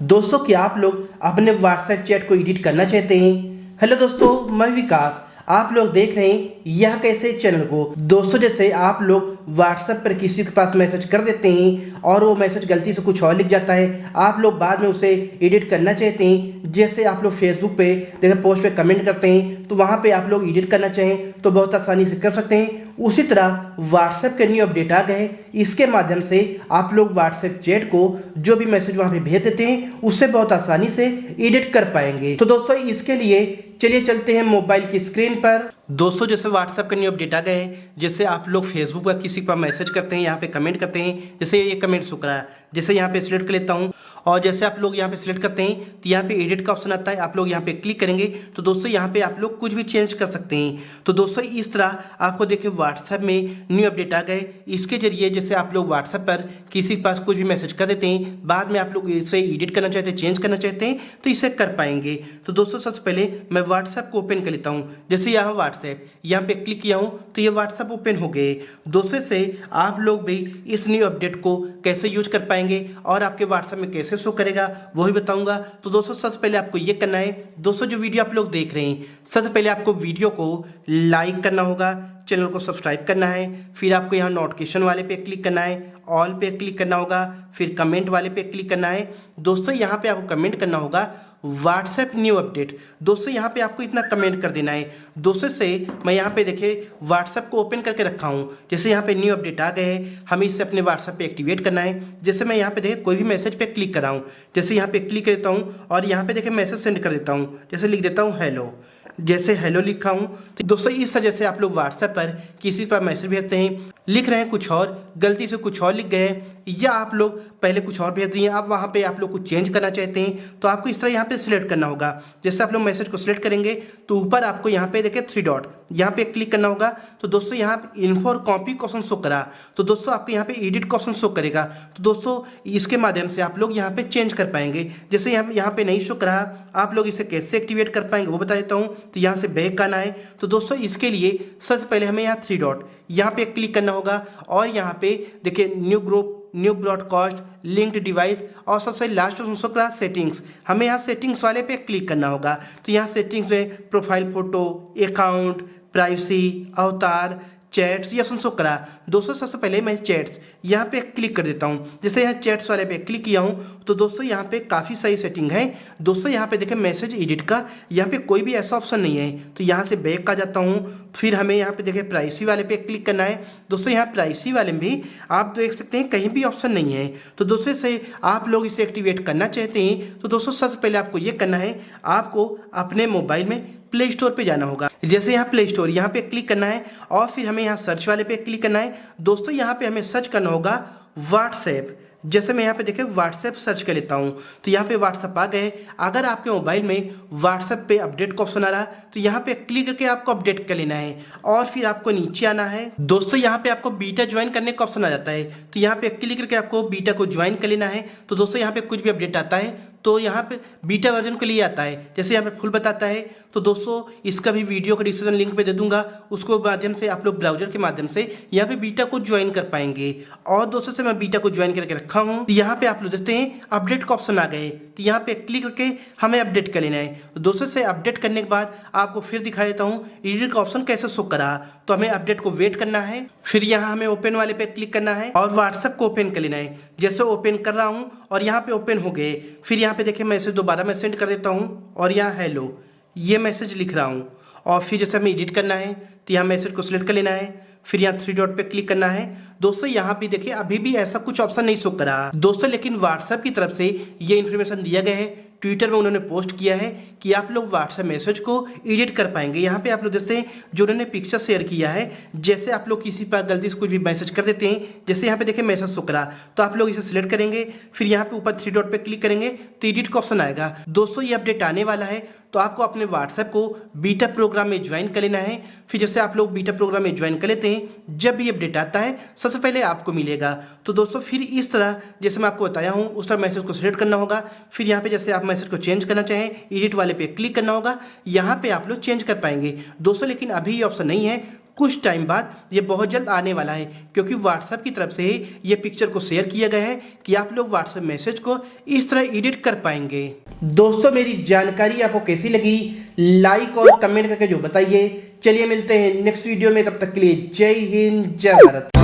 दोस्तों, क्या आप लोग अपने व्हाट्सएप चैट को एडिट करना चाहते हैं? हेलो दोस्तों, मैं विकास। आप लोग देख रहे हैं यह कैसे चैनल को। दोस्तों, जैसे आप लोग व्हाट्सएप पर किसी के पास मैसेज कर देते हैं और वो मैसेज गलती से कुछ और लिख जाता है, आप लोग बाद में उसे एडिट करना चाहते हैं। जैसे आप लोग फेसबुक पे देखिए पोस्ट पे कमेंट करते हैं, तो वहाँ पे आप लोग एडिट करना चाहें तो बहुत आसानी से कर सकते हैं। उसी तरह व्हाट्सएप के न्यू अपडेट आ गए। इसके माध्यम से आप लोग व्हाट्सएप चैट को जो भी मैसेज वहाँ पे भेज देते हैं उससे बहुत आसानी से एडिट कर पाएंगे। तो दोस्तों, इसके लिए चलिए चलते हैं मोबाइल की स्क्रीन पर। दोस्तों, जैसे व्हाट्सएप का न्यू अपडेट आ गए हैं, जैसे आप लोग फेसबुक पर किसी पर मैसेज करते हैं, यहाँ पे कमेंट करते हैं। जैसे ये कमेंट शुक्र है, जैसे यहाँ पे सिलेक्ट कर लेता हूँ और जैसे आप लोग यहाँ पे सिलेक्ट करते हैं तो यहाँ पे एडिट का ऑप्शन आता है। आप लोग यहाँ पे क्लिक करेंगे तो दोस्तों यहाँ पे आप लोग कुछ भी चेंज कर सकते हैं। तो दोस्तों, इस तरह आपको देखिए व्हाट्सएप में न्यू अपडेट आ गए। इसके जरिए जैसे आप लोग व्हाट्सएप पर किसी के पास कुछ भी मैसेज कर देते हैं, बाद में आप लोग इसे एडिट करना चाहते हैं, चेंज करना चाहते हैं तो इसे कर पाएंगे। तो दोस्तों, सबसे पहले मैं व्हाट्सएप को ओपन कर लेता हूँ। जैसे यहाँ व्हाट्सएप, यहाँ पे क्लिक किया हूँ तो ये व्हाट्सएप ओपन हो गए। दोस्तों, से आप लोग भी इस न्यू अपडेट को कैसे यूज कर पाएंगे और आपके व्हाट्सएप में कैसे शो करेगा वही बताऊंगा। तो दोस्तों, सबसे पहले आपको ये करना है, दोस्तों जो वीडियो आप लोग देख रहे हैं, सबसे पहले आपको वीडियो को लाइक करना होगा, चैनल को सब्सक्राइब करना है, फिर आपको यहाँ नोटिफिकेशन वाले पे क्लिक करना है, ऑल पे क्लिक करना होगा, फिर कमेंट वाले पे क्लिक करना है। दोस्तों, यहाँ पे आपको कमेंट करना होगा व्हाट्सएप न्यू अपडेट। दोस्तों, यहाँ पे आपको इतना कमेंट कर देना है। दोस्तों, से मैं यहाँ पे देखिए व्हाट्सएप को ओपन करके रखा हूँ। जैसे यहाँ पे न्यू अपडेट आ गए हैं, हमें इसे अपने व्हाट्सएप पे एक्टिवेट करना है। जैसे मैं यहाँ पे देखिए कोई भी मैसेज पे क्लिक कर रहा हूँ, जैसे यहाँ पे क्लिक करता हूँ और यहाँ पे देखिए मैसेज सेंड कर देता हूँ। जैसे लिख देता हूँ हेलो, जैसे हेलो लिखा हूँ। तो दोस्तों, इस वजह से आप लोग व्हाट्सएप पर किसी पर मैसेज भेजते हैं, लिख रहे हैं कुछ और, गलती से कुछ और लिख गए, या आप लोग पहले कुछ और भेज दिए, अब वहाँ पे आप लोग कुछ चेंज करना चाहते हैं तो आपको इस तरह यहाँ पे सिलेक्ट करना होगा। जैसे आप लोग मैसेज को सिलेक्ट करेंगे तो ऊपर आपको यहाँ पे देखिए 3 डॉट, यहाँ पे क्लिक करना होगा। तो दोस्तों, यहाँ पे इन्फो और कॉपी का ऑप्शन शो करा, तो दोस्तों आपको यहाँ पे एडिट का ऑप्शन शो करेगा। तो दोस्तों, इसके माध्यम से आप लोग यहाँ पे चेंज कर पाएंगे। जैसे यहाँ पे नहीं शो करा, आप लोग इसे कैसे एक्टिवेट कर पाएंगे वो बता देता हूँ। तो यहाँ से बैक आना है। तो दोस्तों, इसके लिए सबसे पहले हमें यहाँ 3 डॉट यहाँ पे क्लिक करना होगा और यहाँ पे देखिए new group, new broadcast, linked device और सबसे लास्ट ऑप्शन सेटिंग्स, हमें यहाँ सेटिंग्स वाले पे क्लिक करना होगा। तो यहाँ सेटिंग्स में प्रोफाइल फोटो, अकाउंट, प्राइवेसी, अवतार, चैट्स ये ऑप्शन शो करा। दोस्तों, सबसे पहले मैं चैट्स यहाँ पे क्लिक कर देता हूँ। जैसे यहाँ चैट्स वाले पे क्लिक किया हूँ तो दोस्तों यहाँ पे काफ़ी सही सेटिंग है। दोस्तों, यहाँ पे देखें मैसेज एडिट का यहाँ पे कोई भी ऐसा ऑप्शन नहीं है। तो यहाँ से बैक आ जाता हूँ, फिर हमें यहाँ पे देखें प्राइवेसी वाले पे क्लिक करना है। दोस्तों, यहाँ प्राइवेसी वाले में भी आप देख सकते हैं कहीं भी ऑप्शन नहीं है। तो दोस्तों, से आप लोग इसे एक्टिवेट करना चाहते हैं तो दोस्तों सबसे पहले आपको ये करना है, आपको अपने मोबाइल में प्ले स्टोर पे जाना होगा। जैसे यहाँ प्ले स्टोर, यहाँ पे क्लिक करना है और फिर हमें यहाँ सर्च वाले पे क्लिक करना है। दोस्तों, यहाँ पे हमें सर्च करना होगा व्हाट्सएप। जैसे मैं यहाँ पे देखें व्हाट्सएप सर्च कर लेता हूँ तो यहाँ पे व्हाट्सएप आ गए। अगर आपके मोबाइल में व्हाट्सएप पे अपडेट का ऑप्शन आ रहा तो यहाँ पे क्लिक करके आपको अपडेट कर लेना है और फिर आपको नीचे आना है। दोस्तों, यहाँ पे आपको बीटा ज्वाइन करने का ऑप्शन आ जाता है, तो यहाँ पे क्लिक करके आपको बीटा को ज्वाइन कर लेना है। तो दोस्तों, यहाँ पे कुछ भी अपडेट आता है तो यहाँ पे बीटा वर्जन के लिए आता है, जैसे यहाँ पे फुल बताता है। तो दोस्तों, इसका भी वीडियो का डिस्क्रिप्शन लिंक पे दे दूंगा, उसको माध्यम से आप लोग ब्राउजर के माध्यम से यहाँ पे बीटा को ज्वाइन कर पाएंगे। और दोस्तों, से मैं बीटा को ज्वाइन करके रखा हूँ। तो यहाँ पे आप लोग देखते हैं अपडेट का ऑप्शन आ गए, तो यहाँ पे क्लिक करके हमें अपडेट कर लेना है। तो दोस्तों, से अपडेट करने के बाद आपको फिर दिखा देता हूँ एडिट का ऑप्शन कैसे शो करा। तो हमें अपडेट को वेट करना है, फिर यहाँ हमें ओपन वाले पे क्लिक करना है और व्हाट्सएप को ओपन कर लेना है। जैसे ओपन कर रहा हूँ और यहाँ पे ओपन हो गए, फिर यहाँ पे देखिए मैसेज दोबारा मैं सेंड कर देता हूँ और यहाँ हेलो ये मैसेज लिख रहा हूँ और फिर जैसे हमें एडिट करना है तो यहाँ मैसेज को सिलेक्ट कर लेना है, फिर यहाँ 3 डॉट पे क्लिक करना है। दोस्तों, यहाँ भी देखिए अभी भी ऐसा कुछ ऑप्शन नहीं शो करा दोस्तों, लेकिन व्हाट्सएप की तरफ से ये इन्फॉर्मेशन दिया गया है। ट्विटर में उन्होंने पोस्ट किया है कि आप लोग व्हाट्सएप मैसेज को एडिट कर पाएंगे। यहाँ पे आप लोग जैसे जो उन्होंने पिक्चर शेयर किया है, जैसे आप लोग किसी पर गलती से कुछ भी मैसेज कर देते हैं, जैसे यहाँ पे देखिए मैसेज शो करा, तो आप लोग इसे सिलेक्ट करेंगे, फिर यहाँ पे ऊपर 3 डॉट पे क्लिक करेंगे तो एडिट का ऑप्शन आएगा। दोस्तों, ये अपडेट आने वाला है तो आपको अपने व्हाट्सएप को बीटा प्रोग्राम में ज्वाइन कर लेना है। फिर जैसे आप लोग बीटा प्रोग्राम में ज्वाइन कर लेते हैं, जब भी अपडेट आता है सबसे पहले आपको मिलेगा। तो दोस्तों, फिर इस तरह जैसे मैं आपको बताया हूँ उस तरह मैसेज को सिलेक्ट करना होगा। फिर यहाँ पे जैसे आप मैसेज को चेंज करना चाहें, एडिट वाले पे क्लिक करना होगा, यहाँ पे आप लोग चेंज कर पाएंगे दोस्तों। लेकिन अभी ये ऑप्शन नहीं है, कुछ टाइम बाद ये बहुत जल्द आने वाला है, क्योंकि व्हाट्सएप की तरफ से ही ये पिक्चर को शेयर किया गया है कि आप लोग व्हाट्सएप मैसेज को इस तरह एडिट कर पाएंगे। दोस्तों मेरी जानकारी आपको कैसी लगी, लाइक और कमेंट करके जो बताइए। चलिए मिलते हैं नेक्स्ट वीडियो में, तब तक के लिए जय हिंद जय भारत।